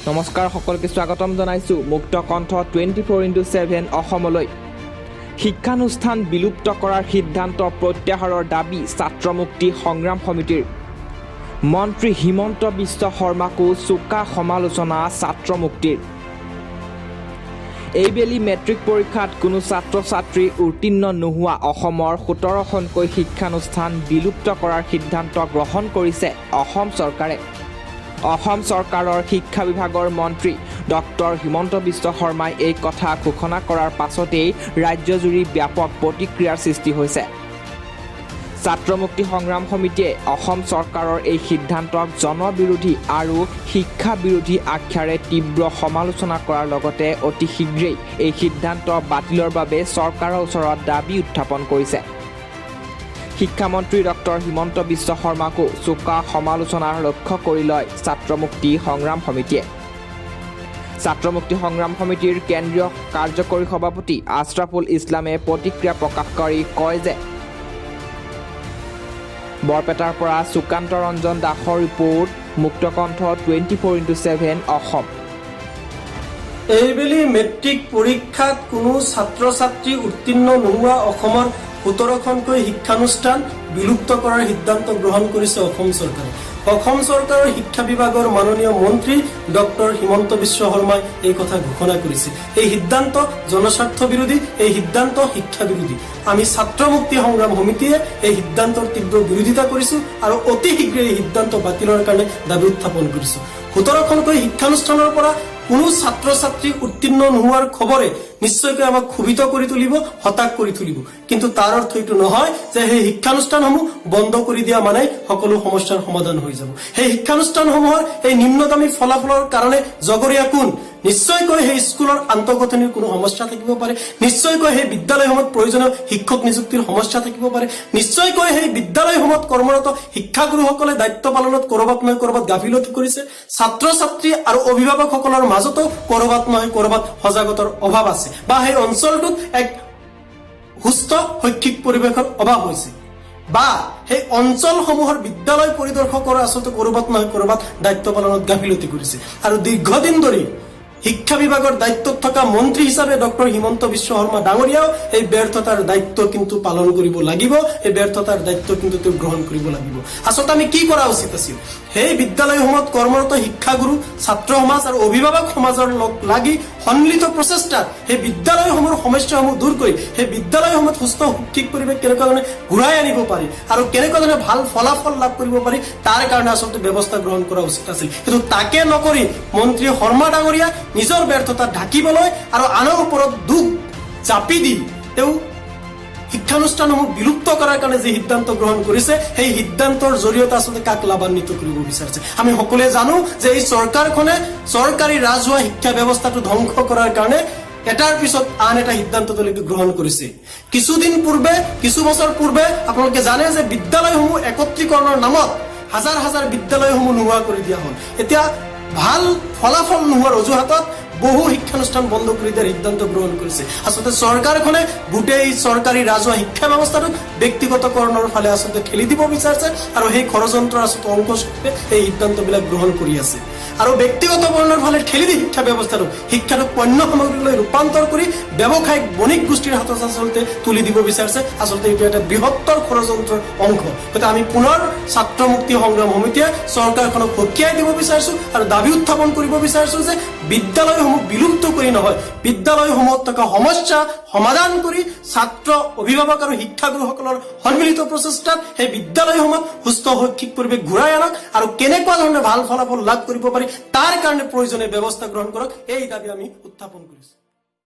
নমস্কাৰ সকলকে স্বাগতম জনাইছো মুক্ত কণ্ঠ 24x7 অসমলৈ। শিক্ষানুষ্ঠান বিলুপ্ত কৰাৰ সিদ্ধান্ত প্ৰত্যাহাৰৰ দাবী ছাত্ৰ মুক্তি সংগ্ৰাম সমিতিৰ। মন্ত্ৰী হিমন্ত বিশ্ব শৰ্মাকো চোকা সমালোচনা ছাত্ৰ মুক্তিৰ। এইবেলি মেট্ৰিক পৰীক্ষাত কোনো ছাত্ৰ ছাত্ৰী উত্তীৰ্ণ নোহোৱা অসমৰ 17খনকৈ শিক্ষানুষ্ঠান বিলুপ্ত কৰাৰ সিদ্ধান্ত গ্ৰহণ কৰিছে অসম চৰকাৰে। অসম চৰকাৰৰ শিক্ষা বিভাগৰ মন্ত্ৰী ডক্টৰ হিমন্ত বিশ্ব শৰ্মাই এই কথা ঘোষণা কৰাৰ পাছতেই ৰাজ্যজুৰি ব্যাপক প্ৰতিক্ৰিয়াৰ সৃষ্টি হৈছে। ছাত্ৰ মুক্তি সংগ্ৰাম সমিতিয়ে অসম চৰকাৰৰ এই সিদ্ধান্তক জনবিৰোধী আৰু শিক্ষা বিৰোধী আখ্যাৰে তীব্ৰ সমালোচনা কৰাৰ লগতে অতি শীঘ্ৰেই এই সিদ্ধান্ত বাতিলৰ বাবে চৰকাৰৰ ওচৰত দাবী উত্থাপন কৰিছে। শিক্ষামন্ত্ৰী ডক্টৰ হিমন্ত বিশ্ব শৰ্মাকো চোকা সমালোচনাৰ লক্ষ্য কৰি লয় ছাত্ৰ মুক্তি সংগ্ৰাম সমিতিয়ে। ছাত্ৰ মুক্তি সংগ্ৰাম সমিতিৰ কেন্দ্ৰীয় কাৰ্যকৰী সভাপতি আশ্ৰাফুল ইছলামে প্ৰতিক্ৰিয়া প্ৰকাশ কৰি কয় যে বৰপেটাৰ পৰা সুকান্ত ৰঞ্জন দাসৰ ৰিপৰ্ট মুক্তকণ্ঠ 24x7 অসম। এইবেলি মেট্ৰিক পৰীক্ষাত কোনো ছাত্ৰ ছাত্ৰী উত্তীৰ্ণ নোহোৱা অসমৰ 17খনকৈ শিক্ষানুষ্ঠান বিলুপ্ত কৰাৰ সিদ্ধান্ত গ্ৰহণ কৰিছে অসম চৰকাৰে। অসম চৰকাৰৰ শিক্ষা বিভাগৰ মাননীয় মন্ত্ৰী ডক্টৰ হিমন্ত বিশ্ব শৰ্মাই এই কথা ঘোষণা কৰিছে। এই সিদ্ধান্ত জনস্বাৰ্থ বিৰোধী, এই সিদ্ধান্ত শিক্ষা বিৰোধী। আমি ছাত্ৰ মুক্তি সংগ্ৰাম সমিতিয়ে এই সিদ্ধান্তৰ তীব্ৰ বিৰোধিতা কৰিছো আৰু অতি শীঘ্ৰে এই সিদ্ধান্ত বাতিলৰ কাৰণে দাবী উত্থাপন কৰিছো। 17খনকৈ শিক্ষানুষ্ঠানৰ পৰা কোনো ছাত্ৰ ছাত্ৰী উত্তীৰ্ণ নোহোৱাৰ খবৰে নিশ্চয়কৈ আমাক ক্ষোভিত কৰি তুলিব, হতাশ কৰি তুলিব। কিন্তু তাৰ অৰ্থ এইটো নহয় যে সেই শিক্ষানুষ্ঠানসমূহ বন্ধ কৰি দিয়া মানে সকলো সমস্যাৰ সমাধান হৈ যাব। সেই শিক্ষানুষ্ঠানসমূহৰ এই নিম্নগামী ফলাফলৰ কাৰণে জগৰীয়া কোন? নিশ্চয়কৈ সেই স্কুলৰ আন্তঃগাঁথনিৰ কোনো সমস্যা থাকিব পাৰে, নিশ্চয়কৈ সেই বিদ্যালয়সমূহত প্ৰয়োজনীয় শিক্ষক নিযুক্তিৰ সমস্যা থাকিব পাৰে, নিশ্চয়কৈ সেই বিদ্যালয়সমূহত কৰ্মৰত শিক্ষাগুৰুসকলে দায়িত্ব পালনত কৰবাত নহয় কৰবাত গাফিলতি কৰিছে। ছাত্ৰ ছাত্ৰী আৰু অভিভাৱকসকলৰ মাজতো কৰবাত নহয় কৰবাত সজাগতাৰ অভাৱ আছে বা সেই অঞ্চলটোত এক সুস্থ শৈক্ষিক পৰিৱেশৰ অভাৱ হৈছে বা সেই অঞ্চলসমূহৰ বিদ্যালয় পৰিদৰ্শকৰ আচলতে কৰবাত নহয় কৰবাত দায়িত্ব পালনত গাফিলতি কৰিছে। আৰু দীৰ্ঘদিন ধৰি শিক্ষা বিভাগৰ দায়িত্বত থকা মন্ত্ৰী হিচাপে ডক্টৰ হিমন্ত বিশ্ব শৰ্মা ডাঙৰীয়াও এই ব্যৰ্থতাৰ দায়িত্ব কিন্তু পালন কৰিব লাগিব, এই ব্যৰ্থতাৰ দায়িত্ব কিন্তু তেওঁ গ্ৰহণ কৰিব লাগিব। আচলতে আমি কি কৰা উচিত আছিল? সেই বিদ্যালয়সমূহত কৰ্মৰত শিক্ষাগুৰু, ছাত্ৰ সমাজ আৰু অভিভাৱক সমাজৰ লগ লাগি সন্মিলিত প্ৰচেষ্টাত সেই বিদ্যালয়সমূহৰ সমস্যাসমূহ দূৰ কৰি সেই বিদ্যালয়সমূহত সুস্থ শৈক্ষিক পৰিৱেশ কেনেকুৱা ধৰণে ঘূৰাই আনিব পাৰি আৰু কেনেকুৱা ধৰণে ভাল ফলাফল লাভ কৰিব পাৰি তাৰ কাৰণে আচলতে ব্যৱস্থা গ্ৰহণ কৰা উচিত আছিল। কিন্তু তাকে নকৰি মন্ত্ৰী শৰ্মা ডাঙৰীয়া নিজৰ ব্যৰ্থতা ঢাকিবলৈ আৰু আনৰ ওপৰত দুখ জাপি দি তেওঁ শিক্ষানুষ্ঠানসমূহ বিলুপ্ত কৰাৰ কাৰণে যি সিদ্ধান্ত গ্ৰহণ কৰিছে সেই সিদ্ধান্তৰ জৰিয়তে আচলতে কাক লাভান্বিত কৰিব বিচাৰিছে? আমি সকলোৱে জানো যে এই চৰকাৰখনে চৰকাৰী ৰাজহুৱা শিক্ষা ব্যৱস্থাটো ধ্বংস কৰাৰ কাৰণে এটাৰ পিছত আন এটা সিদ্ধান্ত তেওঁলোকে গ্ৰহণ কৰিছে। কিছুদিন পূৰ্বে, কিছু বছৰ পূৰ্বে আপোনালোকে জানে যে বিদ্যালয়সমূহ একত্ৰীকৰণৰ নামত হাজাৰ হাজাৰ বিদ্যালয়সমূহ নোহোৱা কৰি দিয়া হ'ল। এতিয়া ভাল ফলাফল নোহোৱাৰ অজুহাতত বহু শিক্ষানুষ্ঠান বন্ধ কৰি দিয়াৰ সিদ্ধান্ত গ্ৰহণ কৰিছে। আচলতে চৰকাৰখনে গোটেই চৰকাৰী ৰাজহুৱা শিক্ষা ব্যৱস্থাটোক ব্যক্তিগতকৰণৰ ফালে আচলতে ঠেলি দিব বিচাৰিছে আৰু সেই ষড়যন্ত্ৰৰ আচলতে অংশস্বৰূপে এই সিদ্ধান্তবিলাক গ্ৰহণ কৰি আছে। আৰু ব্যক্তিগতকৰণৰ ফালে ঠেলি দি শিক্ষা ব্যৱস্থাটোক শিক্ষাটোক পণ্য সামগ্ৰীলৈ ৰূপান্তৰ কৰি ব্যৱসায়িক বণিক গোষ্ঠীৰ হাতত আচলতে তুলি দিব বিচাৰিছে। আচলতে এইটো এটা বৃহত্তৰ ষড়যন্ত্ৰৰ অংশ। গতিকে আমি পুনৰ ছাত্ৰ মুক্তি সংগ্ৰাম সমিতিয়ে চৰকাৰখনক সকীয়াই দিব বিচাৰিছো আৰু দাবী উত্থাপন কৰিব বিচাৰিছো যে বিদ্যালয়সমূহ বিলুপ্ত কৰি নহয়, বিদ্যালয়সমূহত থকা সমস্যা সমাধান কৰি ছাত্ৰ, অভিভাৱক আৰু শিক্ষাগুৰুসকলৰ সন্মিলিত প্ৰচেষ্টাত সেই বিদ্যালয়সমূহত সুস্থ শৈক্ষিক পৰিৱেশ ঘূৰাই আনক আৰু কেনেকুৱা ধৰণে ভাল ফলাফল লাভ কৰিব পাৰি তাৰ কাৰণে প্ৰয়োজনীয় ব্যৱস্থা গ্ৰহণ কৰক, এই দাবী আমি উত্থাপন কৰিছো।